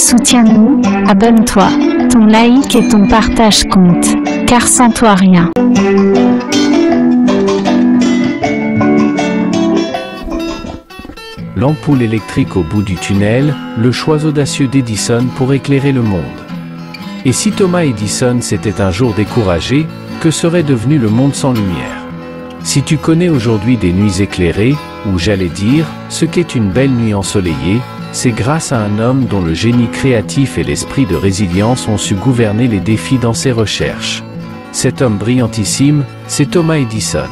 Soutiens-nous, abonne-toi, ton like et ton partage comptent, car sans toi rien. L'ampoule électrique au bout du tunnel, le choix audacieux d'Edison pour éclairer le monde. Et si Thomas Edison s'était un jour découragé, que serait devenu le monde sans lumière? Si tu connais aujourd'hui des nuits éclairées, ou j'allais dire, ce qu'est une belle nuit ensoleillée, c'est grâce à un homme dont le génie créatif et l'esprit de résilience ont su gouverner les défis dans ses recherches. Cet homme brillantissime, c'est Thomas Edison.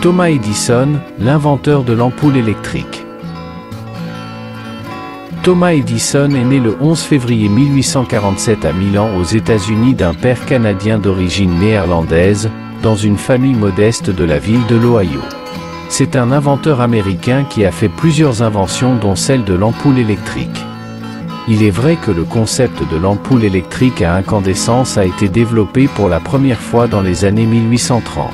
Thomas Edison, l'inventeur de l'ampoule électrique. Thomas Edison est né le 11 février 1847 à Milan aux États-Unis d'un père canadien d'origine néerlandaise, dans une famille modeste de la ville de l'Ohio. C'est un inventeur américain qui a fait plusieurs inventions dont celle de l'ampoule électrique. Il est vrai que le concept de l'ampoule électrique à incandescence a été développé pour la première fois dans les années 1830.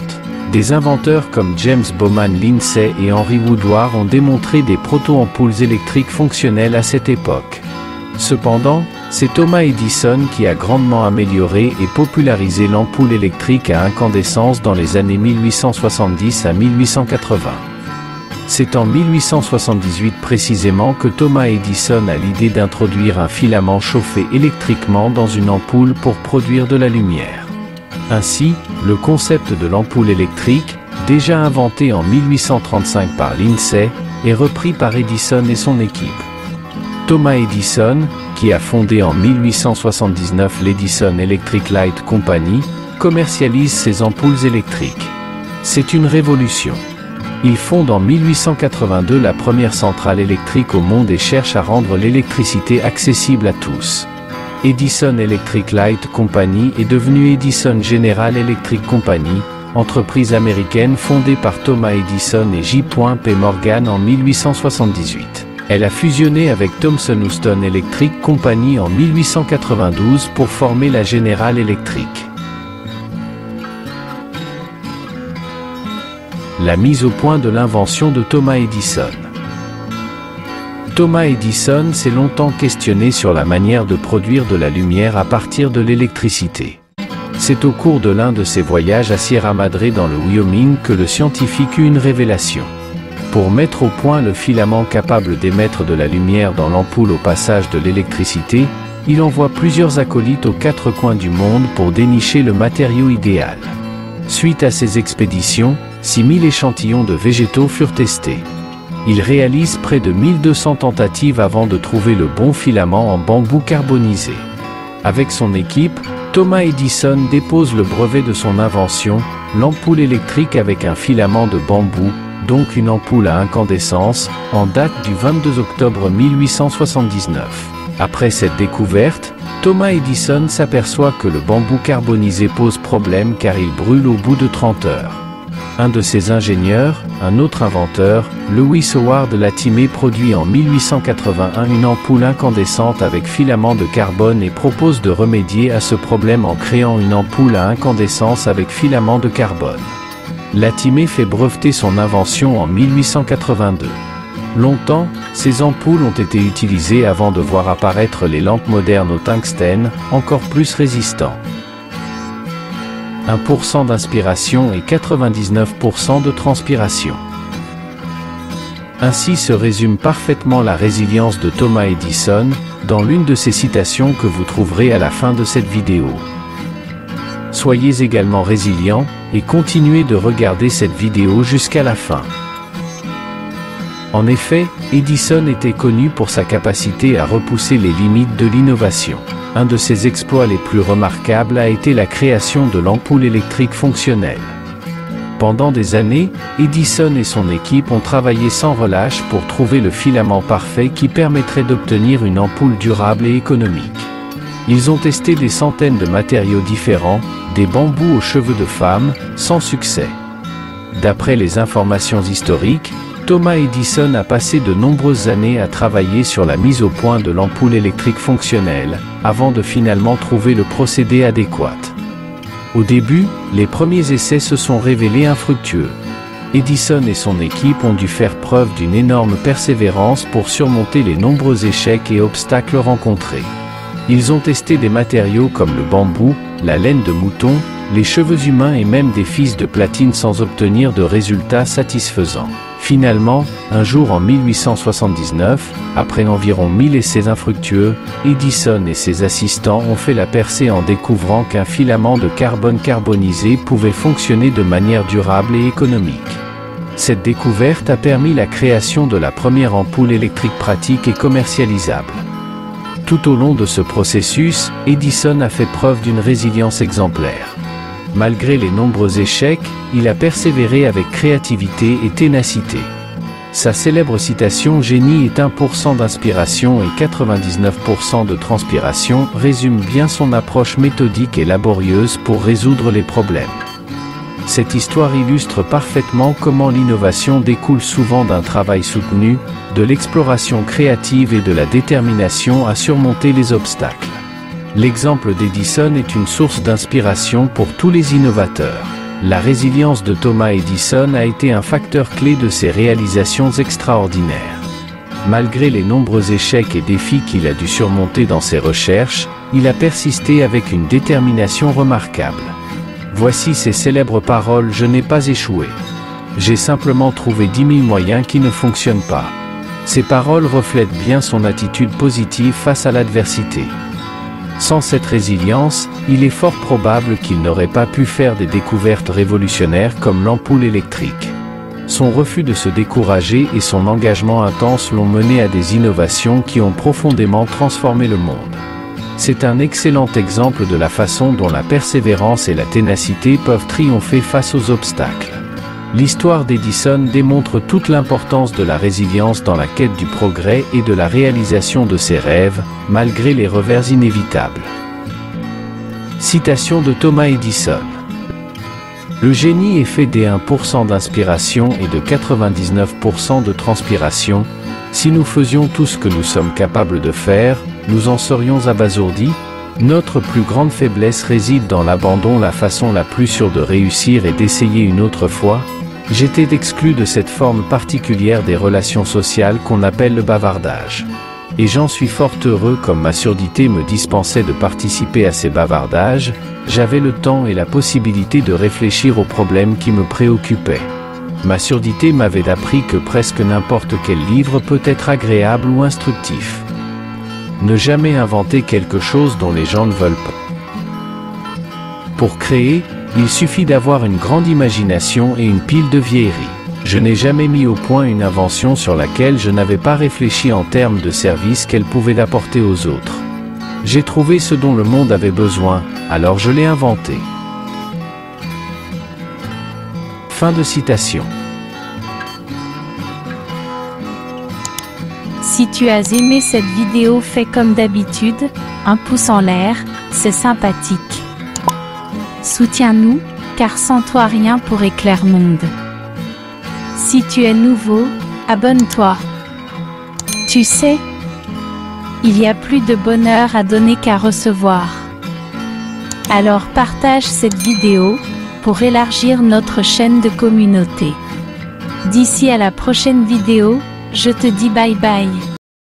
Des inventeurs comme James Bowman Lindsay et Henry Woodward ont démontré des proto-ampoules électriques fonctionnelles à cette époque. Cependant, c'est Thomas Edison qui a grandement amélioré et popularisé l'ampoule électrique à incandescence dans les années 1870 à 1880. C'est en 1878 précisément que Thomas Edison a l'idée d'introduire un filament chauffé électriquement dans une ampoule pour produire de la lumière. Ainsi, le concept de l'ampoule électrique, déjà inventé en 1835 par Lindsay, est repris par Edison et son équipe. Thomas Edison, qui a fondé en 1879 l'Edison Electric Light Company, commercialise ses ampoules électriques. C'est une révolution. Il fonde en 1882 la première centrale électrique au monde et cherche à rendre l'électricité accessible à tous. Edison Electric Light Company est devenue Edison General Electric Company, entreprise américaine fondée par Thomas Edison et J.P. Morgan en 1878. Elle a fusionné avec Thomson Houston Electric Company en 1892 pour former la General Electric. La mise au point de l'invention de Thomas Edison. Thomas Edison s'est longtemps questionné sur la manière de produire de la lumière à partir de l'électricité. C'est au cours de l'un de ses voyages à Sierra Madre dans le Wyoming que le scientifique eut une révélation. Pour mettre au point le filament capable d'émettre de la lumière dans l'ampoule au passage de l'électricité, il envoie plusieurs acolytes aux quatre coins du monde pour dénicher le matériau idéal. Suite à ces expéditions, 6000 échantillons de végétaux furent testés. Il réalise près de 1200 tentatives avant de trouver le bon filament en bambou carbonisé. Avec son équipe, Thomas Edison dépose le brevet de son invention, l'ampoule électrique avec un filament de bambou, donc une ampoule à incandescence, en date du 22 octobre 1879. Après cette découverte, Thomas Edison s'aperçoit que le bambou carbonisé pose problème car il brûle au bout de 30 heures. Un de ses ingénieurs, un autre inventeur, Lewis Howard Latimer produit en 1881 une ampoule incandescente avec filament de carbone et propose de remédier à ce problème en créant une ampoule à incandescence avec filament de carbone. Latimer fait breveter son invention en 1882. Longtemps, ces ampoules ont été utilisées avant de voir apparaître les lampes modernes au tungstène, encore plus résistants. 1% d'inspiration et 99% de transpiration. Ainsi se résume parfaitement la résilience de Thomas Edison, dans l'une de ses citations que vous trouverez à la fin de cette vidéo. Soyez également résilients, et continuez de regarder cette vidéo jusqu'à la fin. En effet, Edison était connu pour sa capacité à repousser les limites de l'innovation. Un de ses exploits les plus remarquables a été la création de l'ampoule électrique fonctionnelle. Pendant des années, Edison et son équipe ont travaillé sans relâche pour trouver le filament parfait qui permettrait d'obtenir une ampoule durable et économique. Ils ont testé des centaines de matériaux différents, des bambous aux cheveux de femme, sans succès. D'après les informations historiques, Thomas Edison a passé de nombreuses années à travailler sur la mise au point de l'ampoule électrique fonctionnelle, avant de finalement trouver le procédé adéquat. Au début, les premiers essais se sont révélés infructueux. Edison et son équipe ont dû faire preuve d'une énorme persévérance pour surmonter les nombreux échecs et obstacles rencontrés. Ils ont testé des matériaux comme le bambou, la laine de mouton, les cheveux humains et même des fils de platine sans obtenir de résultats satisfaisants. Finalement, un jour en 1879, après environ 1000 essais infructueux, Edison et ses assistants ont fait la percée en découvrant qu'un filament de carbone carbonisé pouvait fonctionner de manière durable et économique. Cette découverte a permis la création de la première ampoule électrique pratique et commercialisable. Tout au long de ce processus, Edison a fait preuve d'une résilience exemplaire. Malgré les nombreux échecs, il a persévéré avec créativité et ténacité. Sa célèbre citation « Génie est 1% d'inspiration et 99% de transpiration » résume bien son approche méthodique et laborieuse pour résoudre les problèmes. Cette histoire illustre parfaitement comment l'innovation découle souvent d'un travail soutenu, de l'exploration créative et de la détermination à surmonter les obstacles. L'exemple d'Edison est une source d'inspiration pour tous les innovateurs. La résilience de Thomas Edison a été un facteur clé de ses réalisations extraordinaires. Malgré les nombreux échecs et défis qu'il a dû surmonter dans ses recherches, il a persisté avec une détermination remarquable. Voici ses célèbres paroles « Je n'ai pas échoué. J'ai simplement trouvé 10 000 moyens qui ne fonctionnent pas ». Ces paroles reflètent bien son attitude positive face à l'adversité. Sans cette résilience, il est fort probable qu'il n'aurait pas pu faire des découvertes révolutionnaires comme l'ampoule électrique. Son refus de se décourager et son engagement intense l'ont mené à des innovations qui ont profondément transformé le monde. C'est un excellent exemple de la façon dont la persévérance et la ténacité peuvent triompher face aux obstacles. L'histoire d'Edison démontre toute l'importance de la résilience dans la quête du progrès et de la réalisation de ses rêves, malgré les revers inévitables. Citation de Thomas Edison. Le génie est fait des 1% d'inspiration et de 99% de transpiration. Si nous faisions tout ce que nous sommes capables de faire, nous en serions abasourdis. Notre plus grande faiblesse réside dans l'abandon. La façon la plus sûre de réussir est d'essayer une autre fois. J'étais exclu de cette forme particulière des relations sociales qu'on appelle le bavardage. Et j'en suis fort heureux. Comme ma surdité me dispensait de participer à ces bavardages, j'avais le temps et la possibilité de réfléchir aux problèmes qui me préoccupaient. Ma surdité m'avait appris que presque n'importe quel livre peut être agréable ou instructif. Ne jamais inventer quelque chose dont les gens ne veulent pas. Pour créer, il suffit d'avoir une grande imagination et une pile de vieilleries. Je n'ai jamais mis au point une invention sur laquelle je n'avais pas réfléchi en termes de service qu'elle pouvait apporter aux autres. J'ai trouvé ce dont le monde avait besoin, alors je l'ai inventé. Fin de citation. Si tu as aimé cette vidéo, fais comme d'habitude, un pouce en l'air, c'est sympathique. Soutiens-nous, car sans toi rien pour Éclairmonde. Si tu es nouveau, abonne-toi. Tu sais, il y a plus de bonheur à donner qu'à recevoir. Alors partage cette vidéo, pour élargir notre chaîne de communauté. D'ici à la prochaine vidéo, je te dis bye bye.